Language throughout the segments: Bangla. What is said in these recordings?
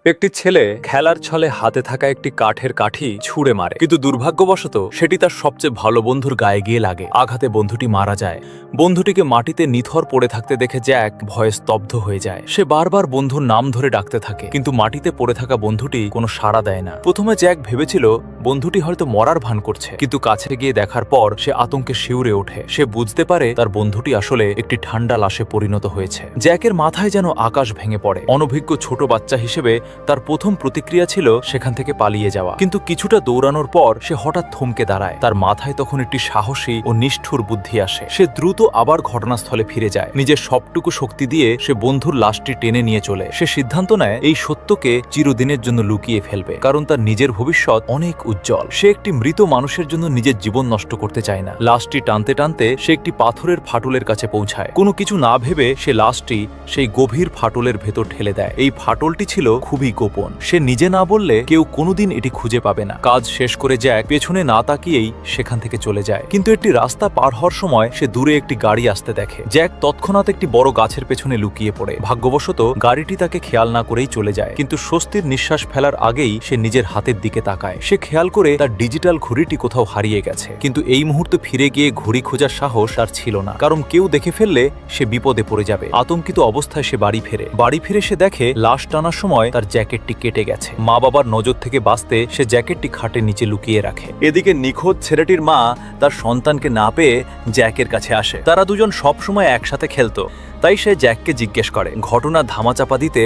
একটি ছেলে খেলার ছলে হাতে থাকা একটি কাঠের কাঠি ছুঁড়ে মারে, কিন্তু দুর্ভাগ্যবশত সেটি তার সবচেয়ে ভালো বন্ধুর গায়ে গিয়ে লাগে। আঘাতে বন্ধুটি মারা যায়। বন্ধুটিকে মাটিতে নিথর পড়ে থাকতে দেখে জ্যাক ভয়ে স্তব্ধ হয়ে যায়। সে বারবার বন্ধুর নাম ধরে ডাকতে থাকে, কিন্তু মাটিতে পড়ে থাকা বন্ধুটি কোনো সাড়া দেয় না। প্রথমে জ্যাক ভেবেছিল বন্ধুটি হয়তো মরার ভান করছে, কিন্তু কাছে গিয়ে দেখার পর সে আতঙ্কে শিউরে ওঠে। সে বুঝতে পারে তার বন্ধুটি আসলে একটি ঠান্ডা লাশে পরিণত হয়েছে। জ্যাকের মাথায় যেন আকাশ ভেঙে পড়ে। অনভিজ্ঞ ছোট বাচ্চা হিসেবে তার প্রথম প্রতিক্রিয়া ছিল সেখান থেকে পালিয়ে যাওয়া, কিন্তু কিছুটা দৌড়ানোর পর সে হঠাৎ থমকে দাঁড়ায়। তার মাথায় তখন একটি সাহসী ও নিষ্ঠুর বুদ্ধি আসে। সে দ্রুত আবার ঘটনাস্থলে ফিরে যায়। নিজের সবটুকু শক্তি দিয়ে সে বন্ধুর লাশটি টেনে নিয়ে চলে। সে সিদ্ধান্ত নেয় এই সত্যকে চিরদিনের জন্য লুকিয়ে ফেলবে, কারণ তার নিজের ভবিষ্যৎ অনেক উজ্জ্বল। সে একটি মৃত মানুষের জন্য নিজের জীবন নষ্ট করতে চায় না। লাশটি টানতে টানতে সে একটি পাথরের ফাটলের কাছে পৌঁছায়। কোনো কিছু না ভেবে সে লাশটি সেই গভীর ফাটলের ভেতর ঠেলে দেয়। এই ফাটলটি ছিল খুবই গোপন। সে নিজে না বললে কেউ কোনোদিন এটি খুঁজে পাবে না। কাজ শেষ করে জ্যাক পেছনে না তাকিয়েই সেখান থেকে চলে যায়। কিন্তু একটি রাস্তা পার হওয়ার সময় সে দূরে একটি গাড়ি আসতে দেখে। জ্যাক তৎক্ষণাৎ একটি বড় গাছের পেছনে লুকিয়ে পড়ে। ভাগ্যবশত গাড়িটি তাকে খেয়াল না করেই চলে যায়, কিন্তু স্বস্তির নিঃশ্বাস ফেলার আগেই সে নিজের হাতের দিকে তাকায়। সে খেয়াল করে তার ডিজিটাল ঘড়িটি কোথাও হারিয়ে গেছে, কিন্তু এই মুহূর্তে ফিরে গিয়ে ঘড়ি খোঁজার সাহস তার ছিল না, কারণ কেউ দেখে ফেললে সে বিপদে পড়ে যাবে। আতঙ্কিত অবস্থায় সে বাড়ি ফিরে সে দেখে লাশ টানার সময় তার জ্যাকেটটি কেটে গেছে। মা বাবার নজর থেকে বাঁচতে সে জ্যাকেটটি খাটের নিচে লুকিয়ে রাখে। এদিকে নিখোঁজ ছেলেটির মা তার সন্তানকে না পেয়ে জ্যাকের কাছে আসে। তারা দুজন সবসময় একসাথে খেলতো, তাই সে জ্যাককে জিজ্ঞেস করে। ঘটনা ধামাচাপা দিতে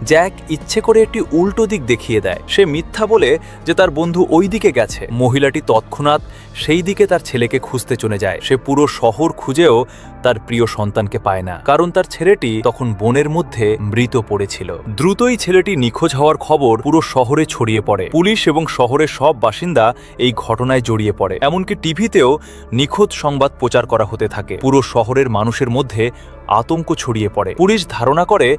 জ্যাক ইচ্ছে করে একটি উল্টো দিক দেখিয়ে দেয়। সে মিথ্যা বলে যে তার বন্ধু ওই দিকে গেছে। মহিলাটি তৎক্ষণাৎ সেই দিকে তার ছেলেকে খুঁজতে চলে যায়। সে পুরো শহর খুঁজেও তার প্রিয় সন্তানকে পায় না, কারণ তার ছেলেটি তখন বনের মধ্যে মৃত পড়েছিল। দ্রুতই ছেলেটি নিখোঁজ হওয়ার খবর পুরো শহরে ছড়িয়ে পড়ে। পুলিশ এবং শহরের সব বাসিন্দা এই ঘটনায় জড়িয়ে পড়ে। এমনকি টিভিতেও নিখোঁজ সংবাদ প্রচার করা হতে থাকে। পুরো শহরের মানুষের মধ্যে আতঙ্ক ছড়িয়ে পড়ে। পুলিশ ধারণা করে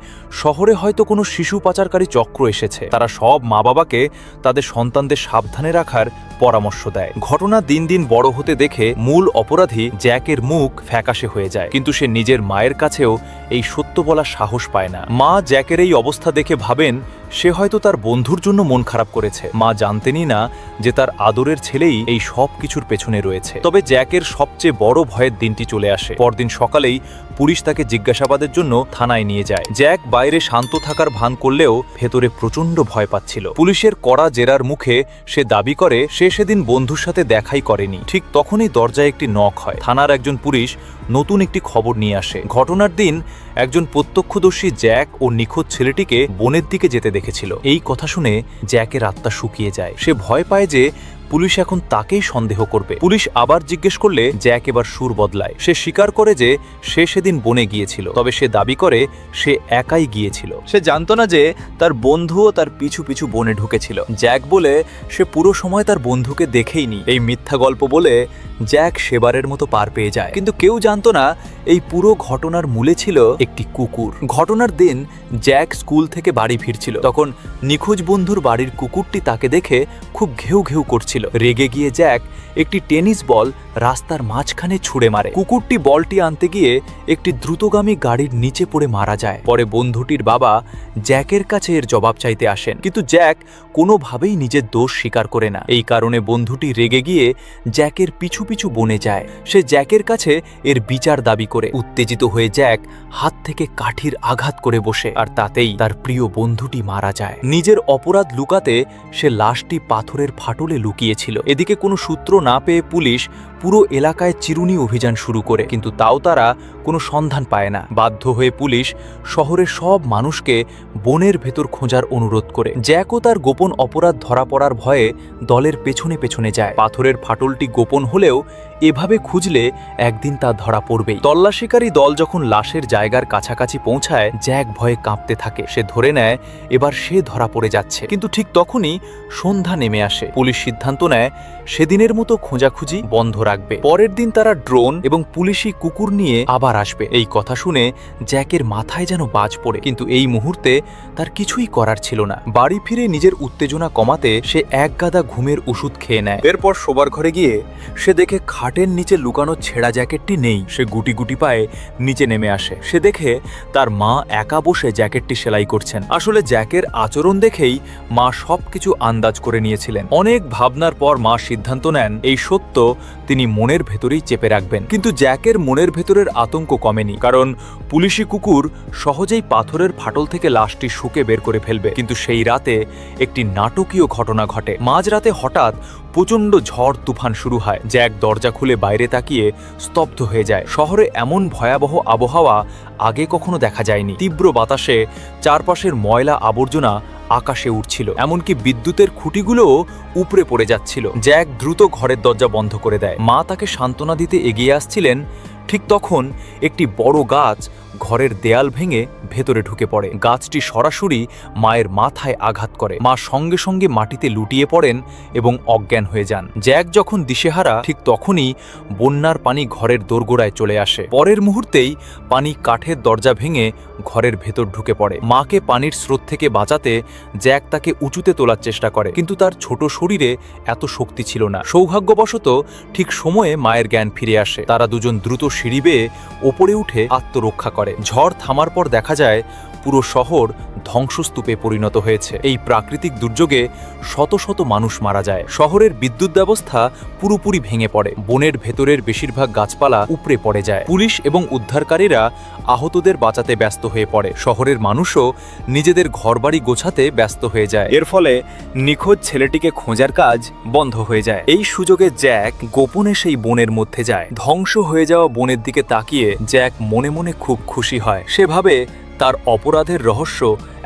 শহরে হয়তো কোনো শিশু পাচারকারী চক্র এসেছে। তারা সব মা বাবাকে তাদের সন্তানদের সাবধানে রাখার পরামর্শ দেয়। ঘটনা দিন দিন বড় হতে দেখে মূল অপরাধী জ্যাকের মুখ ফ্যাকাশে হয়ে যায়, কিন্তু সে নিজের মায়ের কাছেও এই সত্য বলার সাহস পায় না। মা জ্যাকের এই অবস্থা দেখে ভাবেন সে হয়তো তার বন্ধুর জন্য মন খারাপ করেছে। মা জানতেনই না যে তার আদরের ছেলেই এই সব কিছুর পেছনে রয়েছে। তবে জ্যাকের সবচেয়ে বড় ভয়ের দিনটি চলে আসে। পরদিন সকালেই পুলিশ তাকে জিজ্ঞাসাবাদের জন্য থানায় নিয়ে যায়। জ্যাক বাইরে শান্ত থাকার ভান করলেও ভেতরে প্রচন্ড ভয় পাচ্ছিল। পুলিশের কড়া জেরার মুখে সে দাবি করে সে সেদিন বন্ধুর সাথে দেখাই করেনি। ঠিক তখনই দরজায় একটি নক হয়। থানার একজন পুলিশ নতুন একটি খবর নিয়ে আসে। ঘটনার দিন একজন প্রত্যক্ষদর্শী জ্যাক ও নিখোঁজ ছেলেটিকে বনের দিকে যেতে দেখেছিল। এই কথা শুনে জ্যাকের আত্মা শুকিয়ে যায়। সে ভয় পায় যে পুলিশ এখন তাকেই সন্দেহ করবে। পুলিশ আবার জিজ্ঞেস করলে জ্যাক এবার সুর বদলায়। সে স্বীকার করে যে সে সেদিন বনে গিয়েছিল, তবে সে দাবি করে সে একাই গিয়েছিল। সে জানতো না যে তার বন্ধুও তার পিছু পিছু বনে ঢুকেছিল। জ্যাক বলে সে পুরো সময় তার বন্ধুকে দেখেইনি। এই মিথ্যা গল্প বলে জ্যাক সেবারের মতো পার পেয়ে যায়, কিন্তু কেউ জানতো না এই পুরো ঘটনার মূলে ছিল একটি কুকুর। ঘটনার দিন জ্যাক স্কুল থেকে বাড়ি ফিরছিল। তখন নিখোঁজ বন্ধুর বাড়ির কুকুরটি তাকে দেখে খুব ঘেউ ঘেউ করছিল। রেগে গিয়ে জ্যাক একটি টেনিস বল রাস্তার মাঝখানে ছুঁড়ে মারে। কুকুরটি বলটি আনতে গিয়ে একটি দ্রুতগামী গাড়ির নিচে পড়ে মারা যায়। পরে বন্ধুটির বাবা জ্যাকের কাছে এর জবাব চাইতে আসেন, কিন্তু জ্যাক কোনোভাবেই নিজের দোষ স্বীকার করে না। এই কারণে বন্ধুটি রেগে গিয়ে জ্যাকের পিছু পিছু বনে যায়। সে জ্যাকের কাছে এর বিচার দাবি করে। উত্তেজিত হয়ে জ্যাক হাত থেকে কাঠির আঘাত করে বসে, আর তাতেই তার প্রিয় বন্ধুটি মারা যায়। নিজের অপরাধ লুকাতে সে লাশটি পাথরের ফাটলে লুকিয়েছিল। এদিকে কোনো সূত্র না পেয়ে পুলিশ পুরো এলাকায় চিরুনি অভিযান শুরু করে, কিন্তু তাও তারা কোনো সন্ধান পায় না। বাধ্য হয়ে পুলিশ শহরের সব মানুষকে বনের ভেতর খোঁজার অনুরোধ করে। জ্যাকও তার গোপন অপরাধ ধরা পড়ার ভয়ে দলের পেছনে পেছনে যায়। পাথরের ফাটলটি গোপন হলেও এভাবে খুঁজলে একদিন তা ধরা পড়বেই। তল্লাশিকারী দল যখন লাশের জায়গার কাছাকাছি পৌঁছায়, জ্যাক ভয়ে কাঁপতে থাকে। সে ধরে নেয় এবার সে ধরা পড়ে যাচ্ছে, কিন্তু ঠিক তখনই সন্ধ্যা নেমে আসে। পুলিশ সিদ্ধান্ত নেয় সেদিনের মতো খোঁজাখুঁজি বন্ধ রাখবে। পরের দিন তারা ড্রোন এবং পুলিশি কুকুর নিয়ে আবার আসবে। এই কথা শুনে জ্যাকের মাথায় যেন বাজ পড়ে, কিন্তু এই মুহূর্তে তার কিছুই করার ছিল না। বাড়ি ফিরে নিজের উত্তেজনা কমাতে সে এক গাদা ঘুমের ওষুধ খেয়ে নেয়। এরপর শোবার ঘরে গিয়ে সে দেখে খাটের নিচে লুকানো ছেঁড়া জ্যাকেটটি নেই। সে গুটি গুটি পায়ে নিচে নেমে আসে। সে দেখে তার মা একা বসে জ্যাকেটটি সেলাই করছেন। আসলে জ্যাকের আচরণ দেখেই মা সবকিছু আন্দাজ করে নিয়েছিলেন। অনেক ভাবনার পর মা সিদ্ধান্ত নেন এই সত্য তিনি মনের ভেতরেই চেপে রাখবেন। কিন্তু জ্যাকের মনের ভেতরের আতঙ্ক কমেনি, কারণ পুলিশি কুকুর সহজেই পাথরের ফাটল থেকে লাশটি শুকে বের করে ফেলবে। কিন্তু সেই রাতে একটি নাটকীয় ঘটনা ঘটে। মাঝরাতে হঠাৎ প্রচণ্ড ঝড় তুফান শুরু হয়। জ্যাক দরজা খুলে বাইরে তাকিয়ে স্তব্ধ হয়ে যায়। শহরে এমন ভয়াবহ আবহাওয়া আগে কখনো দেখা যায়নি। তীব্র বাতাসে চারপাশের ময়লা আবর্জনা আকাশে উঠছিল, এমনকি বিদ্যুতের খুঁটিগুলোও উপড়ে পড়ে যাচ্ছিল। জ্যাক দ্রুত ঘরের দরজা বন্ধ করে দেয়। মা তাকে সান্ত্বনা দিতে এগিয়ে আসছিলেন। ঠিক তখন একটি বড় গাছ ঘরের দেয়াল ভেঙে ভেতরে ঢুকে পড়ে। গাছটি সরাসরি মায়ের মাথায় আঘাত করে। মা সঙ্গে সঙ্গে মাটিতে লুটিয়ে পড়েন এবং অজ্ঞান হয়ে যান। জ্যাক যখন দিশেহারা, ঠিক তখনই বন্যার পানি ঘরের দোরগোড়ায় চলে আসে। পরের মুহূর্তেই পানি কাঠের দরজা ভেঙে ঘরের ভেতর ঢুকে পড়ে। মাকে পানির স্রোত থেকে বাঁচাতে জ্যাক তাকে উঁচুতে তোলার চেষ্টা করে, কিন্তু তার ছোট শরীরে এত শক্তি ছিল না। সৌভাগ্যবশত ঠিক সময়ে মায়ের জ্ঞান ফিরে আসে। তারা দুজন দ্রুত সিঁড়ি বেয়ে ওপরে উঠে আত্মরক্ষা করে। ঝড় থামার পর দেখা যায় পুরো শহর ধ্বংসস্তূপে পরিণত হয়েছে। এই প্রাকৃতিক দুর্যোগে শত শত মানুষ মারা যায়। শহরের বিদ্যুৎ ব্যবস্থা পুরোপুরি ভেঙে পড়ে। বনের ভেতরের বেশিরভাগ গাছপালা উপড়ে পড়ে যায়। পুলিশ এবং উদ্ধারকারীরা আহতদের বাঁচাতে ব্যস্ত হয়ে পড়ে। শহরের মানুষও নিজেদের ঘরবাড়ি গোছাতে ব্যস্ত হয়ে যায়। এর ফলে নিখোঁজ ছেলেটিকে খোঁজার কাজ বন্ধ হয়ে যায়। এই সুযোগে জ্যাক গোপনে সেই বনের মধ্যে যায়। ধ্বংস হয়ে যাওয়া বনের দিকে তাকিয়ে জ্যাক মনে মনে খুব খুশি হয়। সে ভাবে তার অপরাধের রহস্য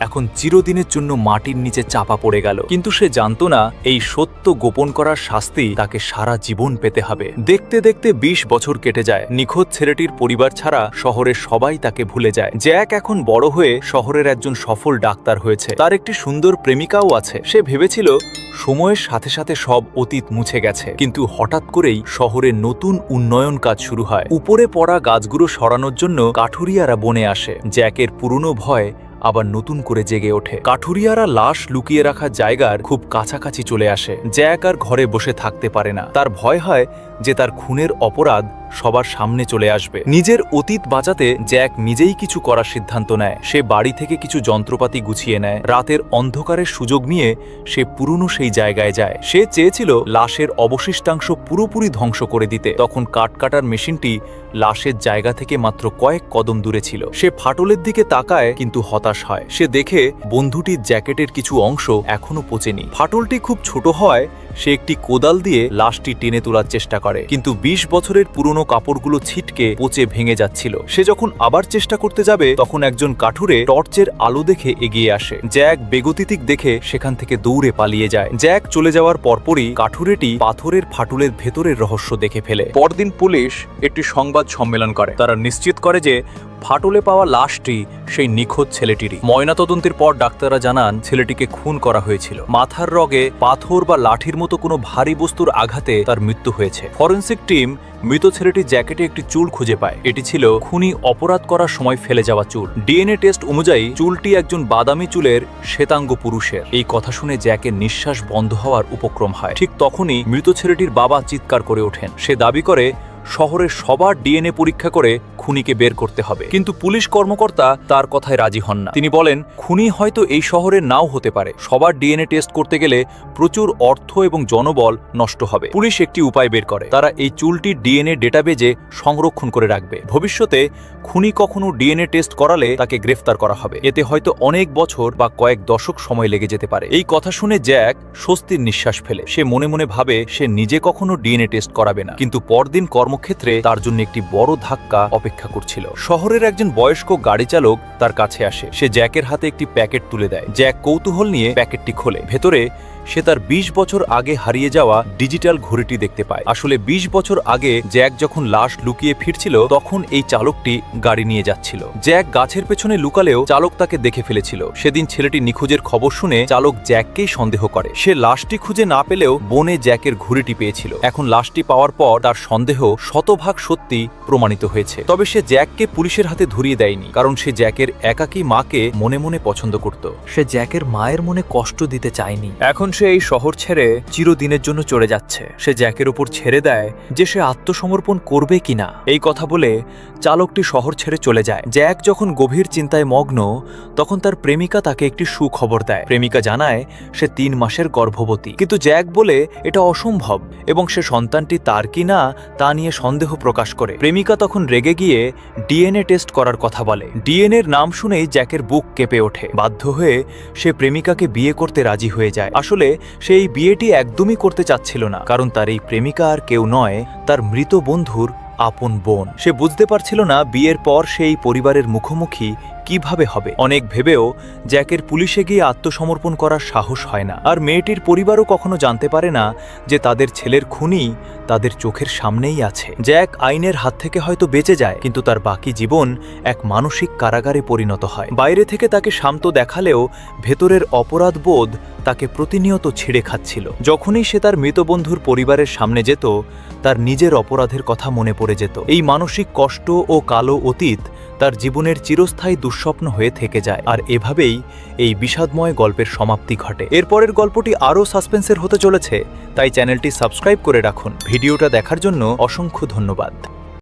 এখন চিরদিনের জন্য মাটির নিচে চাপা পড়ে গেল। কিন্তু সে জানতো না এই সত্য গোপন করার শাস্তি তাকে সারা জীবন পেতে হবে। দেখতে দেখতে ২০ বছর কেটে যায়। নিখোঁজ ছেলেটির পরিবার ছাড়া শহরের সবাই তাকে ভুলে যায়। জ্যাক এখন বড় হয়ে শহরের একজন সফল ডাক্তার হয়েছে। তার একটি সুন্দর প্রেমিকাও আছে। সে ভেবেছিল সময়ের সাথে সাথে সব অতীত মুছে গেছে, কিন্তু হঠাৎ করেই শহরে নতুন উন্নয়ন কাজ শুরু হয়। উপরে পড়া গাছগুলো সরানোর জন্য কাঠুরিয়ারা বনে আসে। জ্যাকের পুরনো ভয় আবার নতুন করে জেগে ওঠে। কাঠুরিয়ারা লাশ লুকিয়ে রাখা জায়গার খুব কাছাকাছি চলে আসে। জ্যাক আর ঘরে বসে থাকতে পারে না। তার ভয় হয় যে তার খুনের অপরাধ সবার সামনে চলে আসবে। নিজের অতীত বাঁচাতে জ্যাক নিজেই কিছু করার সিদ্ধান্ত নেয়। সে বাড়ি থেকে কিছু যন্ত্রপাতি গুছিয়ে নেয়। রাতের অন্ধকারের সুযোগ নিয়ে সে পুরনো সেই জায়গায় যায়। সে চেয়েছিল লাশের অবশিষ্টাংশ পুরোপুরি ধ্বংস করে দিতে। তখন কাঠ কাটার মেশিনটি লাশের জায়গা থেকে মাত্র কয়েক কদম দূরে ছিল। সে ফাটলের দিকে তাকায়, কিন্তু হতাশ হয়। সে দেখে বন্ধুটির জ্যাকেটের কিছু অংশ এখনো পচেনি। ফাটলটি খুব ছোট হয়। সে একটি কোদাল দিয়ে লাশটি টেনে তোলার চেষ্টা করে, কিন্তু ২০ বছরের পুরনো কাপড়গুলো ছিটকে পচে ভেঙে যাচ্ছিল। সে যখন আবার চেষ্টা করতে যাবে, তখন একজন কাঠুরে টর্চের আলো দেখে এগিয়ে আসে। জ্যাক বেগতিক দেখে সেখান থেকে দৌড়ে পালিয়ে যায়। জ্যাক চলে যাওয়ার পরপরই কাঠুরেটি পাথরের ফাটলের ভেতরের রহস্য দেখে ফেলে। পরদিন পুলিশ একটি সংবাদ সম্মেলন করে। তারা নিশ্চিত করে যে ফাটলে পাওয়া লাশটি সেই নিখোঁজ ছেলেটিরই। ময়নাতদন্তের পর ডাক্তাররা জানান ছেলেটিকে খুন করা হয়েছিল। মাথার রগে পাথর বা লাঠির মতো কোনো ভারী বস্তুর আঘাতে তার মৃত্যু হয়েছে। ফরেনসিক টিম মৃত ছেলেটির জ্যাকেটে একটি চুল খুঁজে পায়। এটি ছিল খুনি অপরাধ করার সময় ফেলে যাওয়া চুল। ডিএনএ টেস্ট অনুযায়ী চুলটি একজন বাদামি চুলের শ্বেতাঙ্গ পুরুষের। এই কথা শুনে জ্যাকের নিঃশ্বাস বন্ধ হওয়ার উপক্রম হয়। ঠিক তখনই মৃত ছেলেটির বাবা চিৎকার করে ওঠেন। সে দাবি করে শহরের সবার ডিএনএ পরীক্ষা করে খুনিকে বের করতে হবে। কিন্তু পুলিশ কর্মকর্তা তার কথায় রাজি হন না। তিনি বলেন, খুনি হয়তো এই শহরে নাও হতে পারে। সবার ডিএনএ টেস্ট করতে গেলে প্রচুর অর্থ এবং জনবল নষ্ট হবে। পুলিশ একটি উপায় বের করে। তারা এই চুলটির ডিএনএ ডেটাবেজে সংরক্ষণ করে রাখবে। ভবিষ্যতে খুনি কখনো ডিএনএ টেস্ট করালে তাকে গ্রেফতার করা হবে। এতে হয়তো অনেক বছর বা কয়েক দশক সময় লেগে যেতে পারে। এই কথা শুনে জ্যাক স্বস্তির নিঃশ্বাস ফেলে। সে মনে মনে ভাবে সে নিজে কখনো ডিএনএ টেস্ট করাবে না। কিন্তু পরদিন কর্মচারী কর্মক্ষেত্রে তার জন্য একটি বড় ধাক্কা অপেক্ষা করছিল। শহরের একজন বয়স্ক গাড়ি চালক তার কাছে আসে। সে জ্যাকের হাতে একটি প্যাকেট তুলে দেয়। জ্যাক কৌতূহল নিয়ে প্যাকেটটি খোলে। ভেতরে সে তার 20 বছর আগে হারিয়ে যাওয়া ডিজিটাল ঘড়িটি দেখতে পায়। আসলে 20 বছর আগে জ্যাক যখন লাশ লুকিয়ে ফিরছিল তখন এই চালকটি গাড়ি নিয়ে যাচ্ছিল। জ্যাক গাছের পেছনে লুকালেও চালক তাকে দেখে ফেলেছিল। সেদিন ছেলেটি নিখোঁজের খবর শুনে চালক জ্যাককেই সন্দেহ করে। সে লাশটি খুঁজে না পেলেও বনে জ্যাকের ঘড়িটি পেয়েছিল। এখন লাশটি পাওয়ার পর তার সন্দেহ শতভাগ সত্যি প্রমাণিত হয়েছে। তবে সে জ্যাককে পুলিশের হাতে ধরিয়ে দেয়নি, কারণ সে জ্যাকের একাকী মাকে মনে মনে পছন্দ করত। সে জ্যাকের মায়ের মনে কষ্ট দিতে চায়নি। এখন সে এই শহর ছেড়ে চিরদিনের জন্য চলে যাচ্ছে। সে জ্যাকের উপর ছেড়ে দেয় যে সে আত্মসমর্পণ করবে কিনা। এই কথা বলে চালকটি শহর ছেড়ে চলে যায়। জ্যাক যখন গভীর চিন্তায় মগ্ন, তখন তার প্রেমিকা তাকে একটি সুখবর দেয়। প্রেমিকা জানায় সে 3 মাসের গর্ভবতী, কিন্তু জ্যাক বলে এটা অসম্ভব এবং সে সন্তানটি তার কিনা তা নিয়ে সন্দেহ প্রকাশ করে। প্রেমিকা তখন রেগে গিয়ে ডিএনএ টেস্ট করার কথা বলে। ডিএনএর নাম শুনেই জ্যাকের বুক কেঁপে ওঠে। বাধ্য হয়ে সে প্রেমিকাকে বিয়ে করতে রাজি হয়ে যায়। আসলে সে এই বিয়েটি একদমই করতে চাচ্ছিল না, কারণ তার এই প্রেমিকা আর কেউ নয়, তার মৃত বন্ধুর আপন বোন। সে বুঝতে পারছিল না বিয়ের পর সেই পরিবারের মুখোমুখি কিভাবে হবে। অনেক ভেবেও জ্যাকের পুলিশে গিয়ে আত্মসমর্পণ করার সাহস হয় না। আর মেয়েটির পরিবারও কখনো জানতে পারে না যে তাদের ছেলের খুনি তাদের চোখের সামনেই আছে। জ্যাক আইনের হাত থেকে হয়তো বেঁচে যায়, কিন্তু তার বাকি জীবন এক মানসিক কারাগারে পরিণত হয়। বাইরে থেকে তাকে শান্ত দেখালেও ভেতরের অপরাধ বোধ তাকে প্রতিনিয়ত ছিঁড়ে খাচ্ছিল। যখনই সে তার মৃত বন্ধুর পরিবারের সামনে যেত, তার নিজের অপরাধের কথা মনে পড়ে যেত। এই মানসিক কষ্ট ও কালো অতীত তার জীবনের চিরস্থায়ী দুঃস্বপ্ন হয়ে থেকে যায়। আর এভাবেই এই বিষাদময় গল্পের সমাপ্তি ঘটে। এরপরের গল্পটি আরও সাসপেন্সের হতে চলেছে, তাই চ্যানেলটি সাবস্ক্রাইব করে রাখুন। ভিডিওটা দেখার জন্য অসংখ্য ধন্যবাদ।